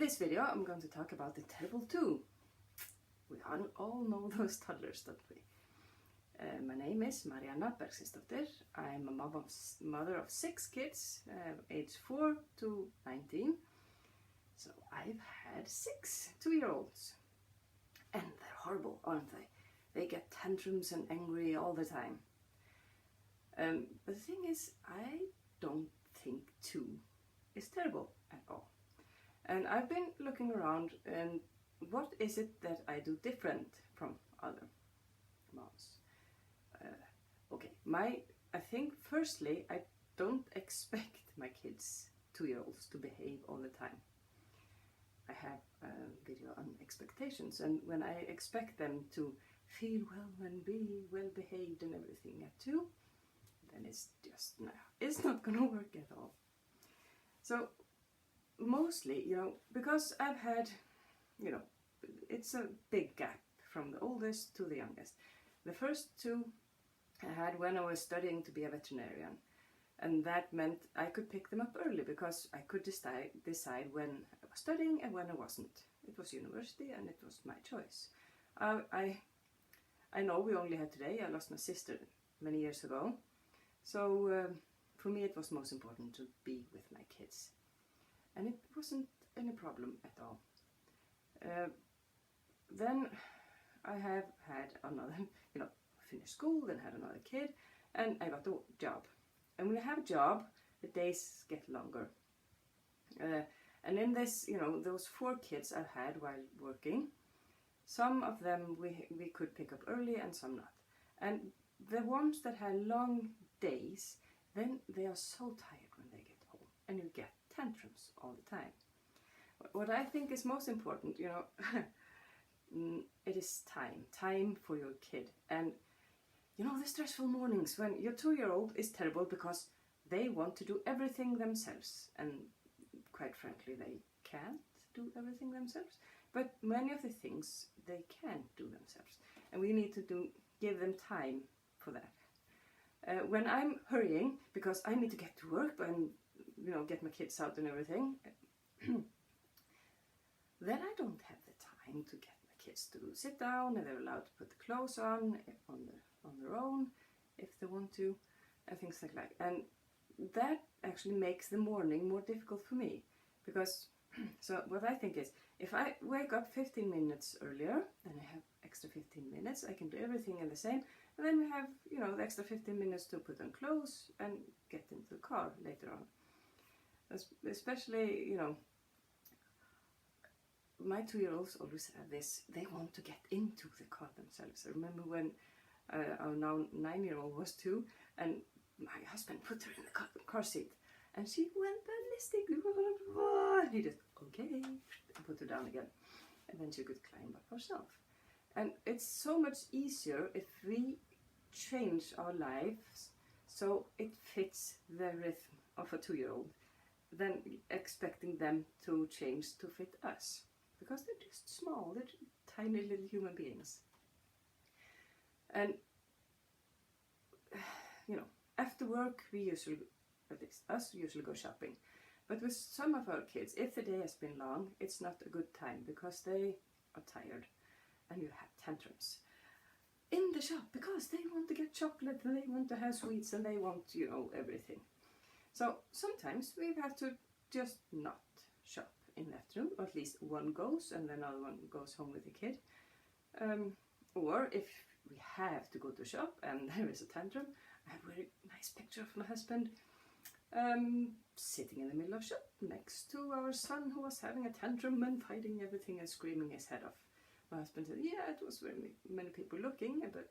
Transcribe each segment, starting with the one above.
this video I'm going to talk about the terrible two. We all know those toddlers, don't we? My name is Marianna Bergsdóttir. I'm a mother of 6 kids, age 4 to 19. So I've had 6 2-year-olds. And they're horrible, aren't they? They get tantrums and angry all the time. But the thing is, I don't think 2 is terrible at all. And I've been looking around, and what is it that I do different from other moms? I think firstly, I don't expect my kids, 2-year-olds, to behave all the time. I have a video on expectations, and when I expect them to feel well and be well behaved and everything at 2, then it's just, no, it's not gonna work at all. So mostly, because I've had, it's a big gap from the oldest to the youngest. The first 2 I had when I was studying to be a veterinarian, and that meant I could pick them up early because I could decide when I was studying and when I wasn't. It was university and it was my choice. I know we only had today. I lost my sister many years ago, so for me it was most important to be with my kids, and it wasn't any problem at all. Then I have had another, finished school, then had another kid, and I got a job. And when you have a job, the days get longer. And in this, those 4 kids I've had while working, some of them we could pick up early and some not. And the ones that had long days, then they are so tired when they get home, and you get tantrums all the time. What I think is most important, it is time for your kid. And the stressful mornings when your 2-year-old is terrible because they want to do everything themselves, and quite frankly they can't do everything themselves, but many of the things they can't do themselves, and we need to give them time for that. When I'm hurrying because I need to get to work and get my kids out and everything, then I don't have the time to get my kids to sit down, and they're allowed to put the clothes on their own if they want to, and things like that. And that actually makes the morning more difficult for me, because so what I think is, if I wake up 15 minutes earlier, then I have extra 15 minutes, I can do everything in the same, and then we have the extra 15 minutes to put on clothes and get into the car later on. Especially, my 2-year-olds always have this, they want to get into the car themselves. I remember when our now 9-year-old was 2, and my husband put her in the car seat, and she went ballistic. And he just, okay, and put her down again, and then she could climb up herself. And it's so much easier if we change our lives so it fits the rhythm of a 2-year-old than expecting them to change to fit us, because they're just small, they're tiny little human beings. And after work we usually, at least us, usually go shopping. But with some of our kids, if the day has been long, it's not a good time because they are tired and you have tantrums in the shop because they want to get chocolate and they want to have sweets and they want, everything. So sometimes we have to just not shop in the afternoon, or at least one goes and the other one goes home with the kid. Or if we have to go to shop and there is a tantrum, I have a very nice picture of my husband sitting in the middle of shop next to our son, who was having a tantrum and fighting everything and screaming his head off. My husband said, yeah, it was very many people looking, but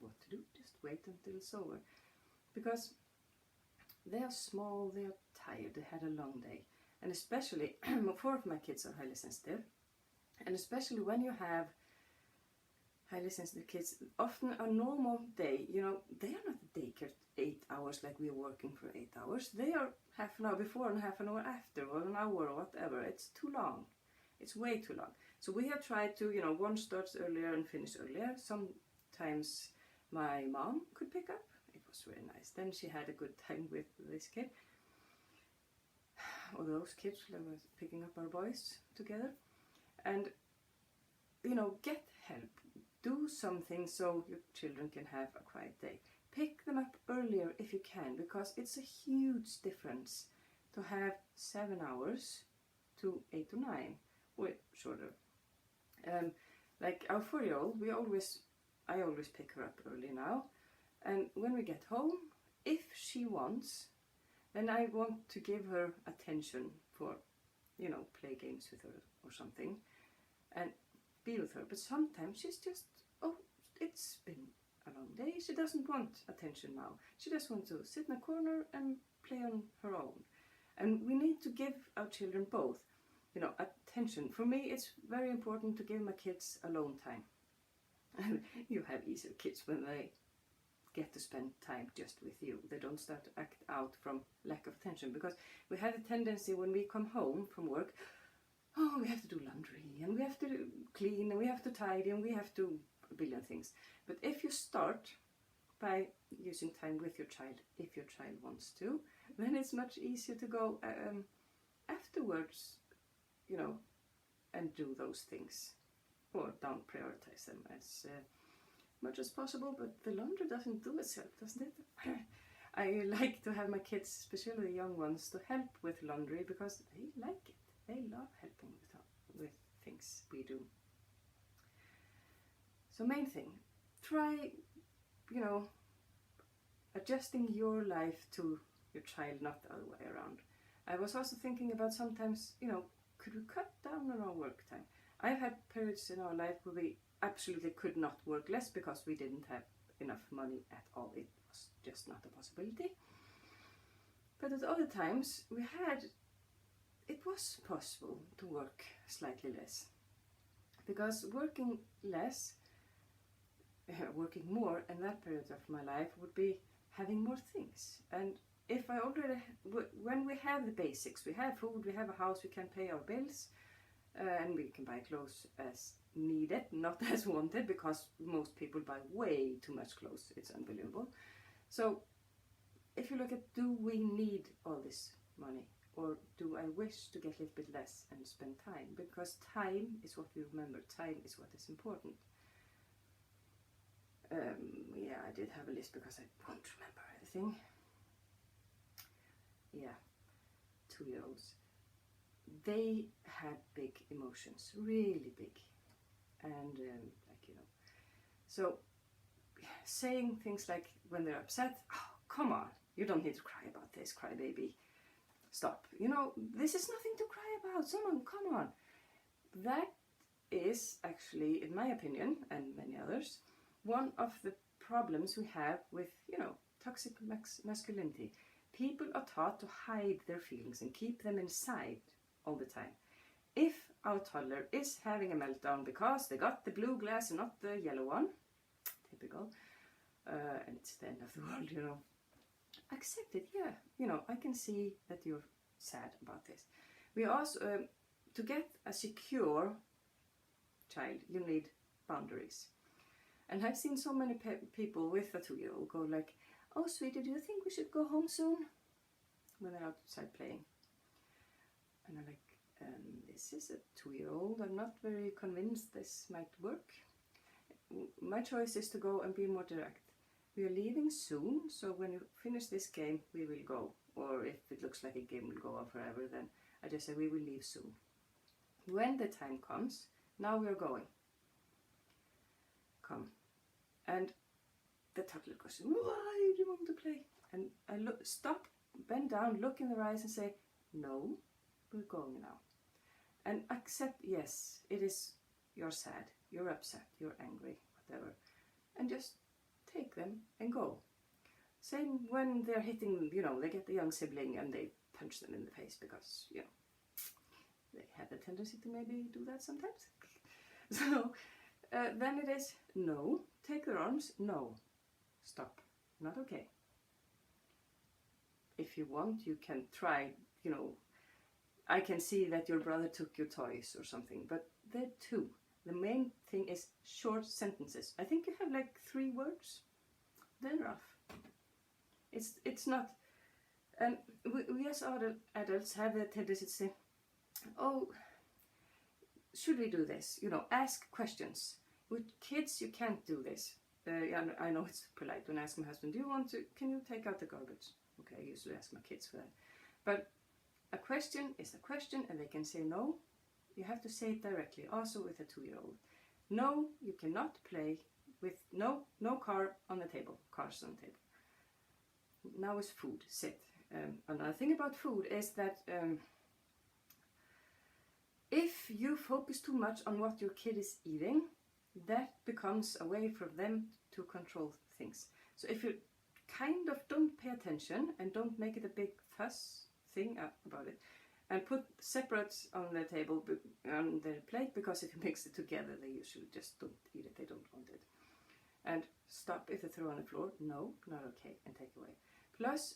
what to do? Just wait until it's over. Because they are small, they are tired, they had a long day. And especially, 4 of my kids are highly sensitive. And especially when you have highly sensitive kids, often a normal day, they are not at daycare 8 hours like we are working for 8 hours. They are half an hour before and half an hour after, or an hour or whatever. It's too long. It's way too long. So we have tried to, one starts earlier and finish earlier. Sometimes my mom could pick up. It was very nice. Then she had a good time with this kid. or those kids that were picking up our boys together. And, you know, get help. Do something so your children can have a quiet day. Pick them up earlier if you can, because it's a huge difference to have 7 hours to 8 or 9, or shorter. Like our 4-year-old, I always pick her up early now, and when we get home, if she wants, then I want to give her attention for, you know, play games with her or something, and be with her. But sometimes she's just, oh, it's been a long day. She doesn't want attention now. She just wants to sit in a corner and play on her own. And we need to give our children both, you know, attention. For me, it's very important to give my kids alone time. And you have easier kids when they get to spend time just with you. They don't start to act out from lack of attention, because we have a tendency when we come home from work, oh, we have to do laundry, and we have to clean, and we have to tidy, and we have to a billion things. But if you start by using time with your child, if your child wants to, then it's much easier to go afterwards, you know, and do those things, or don't prioritize them as much as possible. But the laundry doesn't do itself, doesn't it? I like to have my kids, especially the young ones, to help with laundry, because they like it. They love helping with things we do. So main thing, try, you know, adjusting your life to your child, not the other way around. I was also thinking about sometimes, you know, could we cut down on our work time? I've had periods in our life where we absolutely could not work less because we didn't have enough money at all. It was just not a possibility. But at other times it was possible to work slightly less. Because working more in that period of my life would be having more things. And if I already, when we have the basics, we have food, we have a house, we can pay our bills, and we can buy clothes as needed, not as wanted, because most people buy way too much clothes. It's unbelievable. So if you look at, do we need all this money, or do I wish to get a little bit less and spend time? Because time is what we remember. Time is what is important. Yeah, I did have a list because I won't remember everything. Yeah, 2-year-olds. They have big emotions, really big. And like, you know, so saying things like when they're upset, oh, come on, you don't need to cry about this, cry baby. Stop. You know, this is nothing to cry about. Someone, come on. That is actually, in my opinion, and many others, one of the problems we have with, you know, toxic masculinity. People are taught to hide their feelings and keep them inside all the time. If our toddler is having a meltdown because they got the blue glass and not the yellow one, typical, and it's the end of the world, you know, accept it. Yeah, you know, I can see that you're sad about this. We also, to get a secure child, you need boundaries. And I've seen so many people with a 2-year-old go like, oh sweetie, do you think we should go home soon? When they're outside playing. And I'm like, this is a 2-year-old. I'm not very convinced this might work. My choice is to go and be more direct. We are leaving soon, so when you finish this game, we will go. Or if it looks like a game will go on forever, then I just say we will leave soon. When the time comes, now we are going. Come. And the toddler goes, why do you want to play? And I stop, bend down, look in their eyes and say, no, we're going now. And accept, yes, it is, you're sad, you're upset, you're angry, whatever. And just take them and go. Same when they're hitting, you know, they get the young sibling and they punch them in the face because, you know, they have a tendency to maybe do that sometimes. So then it is, no, take their arms, no, stop, not okay. If you want, you can try, you know, I can see that your brother took your toys or something, but they're 2. The main thing is short sentences. I think you have like 3 words. They're enough. It's not And we as adults have the tendency to say, oh, should we do this? You know, ask questions. With kids, you can't do this. I know it's polite when I ask my husband, can you take out the garbage? Okay, I usually ask my kids for that. But a question is a question, and they can say no. You have to say it directly, also with a 2-year-old. No, you cannot play with, no car on the table, cars on the table. Now is food, sit. Another thing about food is that if you focus too much on what your kid is eating, that becomes a way for them to control things. So if you kind of don't pay attention and don't make it a big fuss thing about it, and put separate on the table, on the plate, because if you mix it together, they usually just don't eat it, they don't want it. And stop if they throw on the floor, no, not okay, and take away. Plus,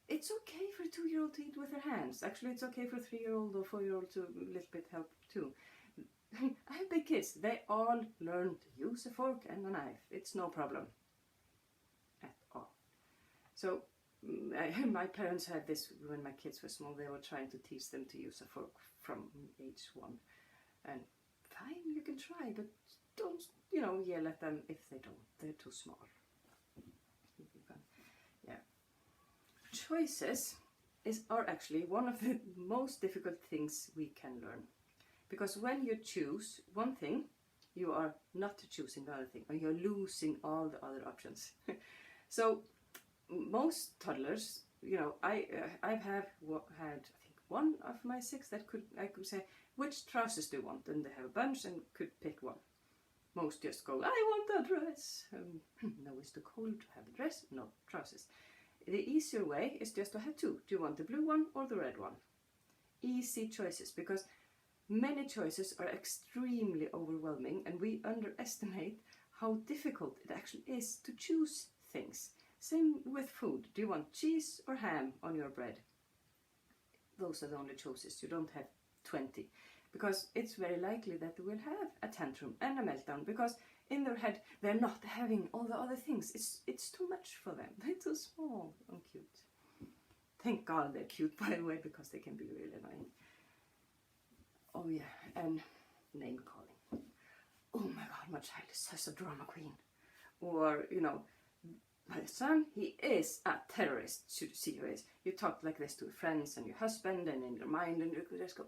it's okay for a 2-year-old to eat with their hands. Actually, it's okay for a 3-year-old or 4-year-old to a little bit help too. I have big kids. They all learn to use a fork and a knife. It's no problem at all. So my parents had this when my kids were small. They were trying to teach them to use a fork from age 1. And fine, you can try, but don't, yell at them if they don't. They're too small. Yeah. Choices are actually one of the most difficult things we can learn. Because when you choose one thing, you are not choosing the other thing, or you're losing all the other options. So most toddlers, I've had I think one of my 6 that I could say, which trousers do you want? And they have a bunch and could pick one. Most just go, I want a dress. No, it's too cold to have a dress. No, trousers. The easier way is just to have 2. Do you want the blue one or the red one? Easy choices, because many choices are extremely overwhelming, and we underestimate how difficult it actually is to choose things. Same with food. Do you want cheese or ham on your bread? Those are the only choices. You don't have 20, because it's very likely that they will have a tantrum and a meltdown, because in their head they're not having all the other things. It's too much for them. They're too small and cute. Thank God they're cute, by the way, because they can be really annoying. Oh yeah, and name calling. Oh my God, my child is such a drama queen. Or, my son, he is a terrorist. Should you see who he is? You talk like this to your friends and your husband and in your mind, and you could just go.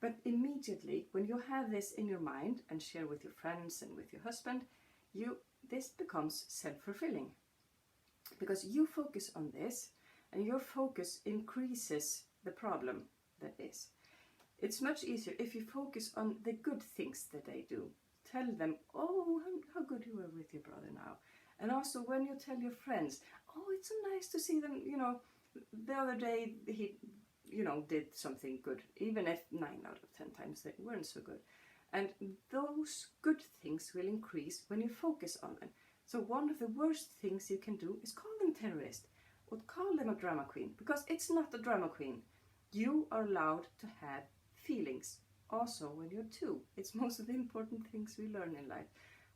But immediately, when you have this in your mind and share with your friends and with your husband, this becomes self-fulfilling. Because you focus on this, and your focus increases the problem that is. It's much easier if you focus on the good things that they do. Tell them, oh, how good you are with your brother now. And also when you tell your friends, oh, it's so nice to see them, the other day he, did something good. Even if 9 out of 10 times they weren't so good. And those good things will increase when you focus on them. So one of the worst things you can do is call them terrorist. Or call them a drama queen. Because it's not a drama queen. You are allowed to have feelings also when you're 2. It's most of the important things we learn in life.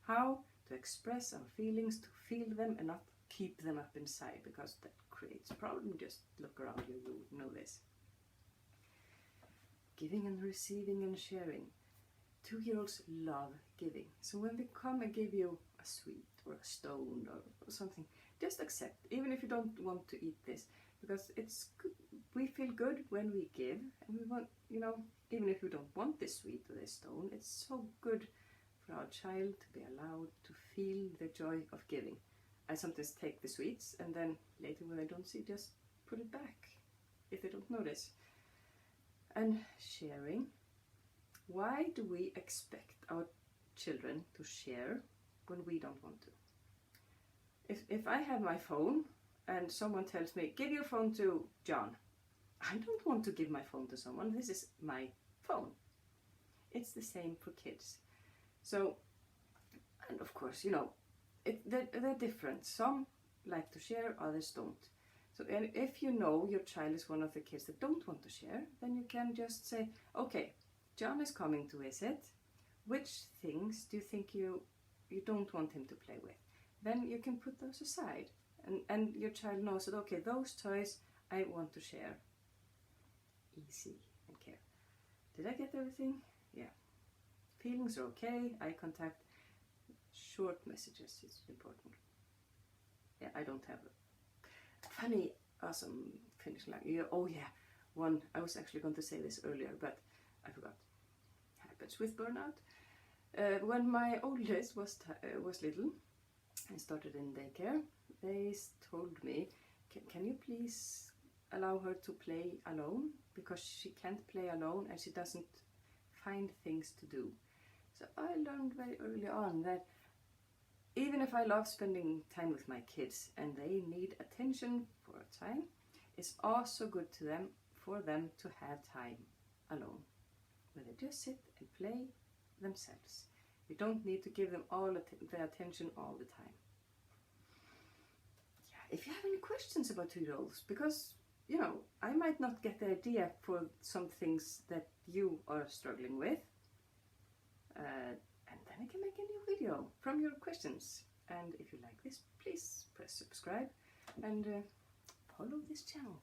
How to express our feelings, to feel them and not keep them up inside, because that creates a problem. Just look around you, you know this. Giving and receiving and sharing. 2-year-olds love giving. So when they come and give you a sweet or a stone or something, just accept, even if you don't want to eat this, because it's good. We feel good when we give, and we want, even if we don't want this sweet or this stone, it's so good for our child to be allowed to feel the joy of giving. I sometimes take the sweets, and then later when I don't see, just put it back if they don't notice. And sharing. Why do we expect our children to share when we don't want to? If I have my phone and someone tells me, give your phone to John, I don't want to give my phone to someone. This is my phone. It's the same for kids. So, and of course, they're different. Some like to share, others don't. So if you know your child is one of the kids that don't want to share, then you can just say, okay, John is coming to visit. Which things do you think you don't want him to play with? Then you can put those aside And your child knows that, okay, those toys I want to share. Easy and care. Did I get everything? Yeah. Feelings are okay. Eye contact. Short messages is important. Yeah, I don't have a funny, awesome finishing line. Yeah, oh yeah, one. I was actually going to say this earlier, but I forgot. Happens with burnout. When my oldest was little, I started in daycare. They told me, can you please allow her to play alone, because she can't play alone and she doesn't find things to do. So I learned very early on that even if I love spending time with my kids and they need attention for a time, it's also good for them to have time alone, where they just sit and play themselves. You don't need to give them all the attention all the time. Yeah, if you have any questions about 2-year-olds, because I might not get the idea for some things that you are struggling with, and then I can make a new video from your questions. And if you like this, please press subscribe and follow this channel.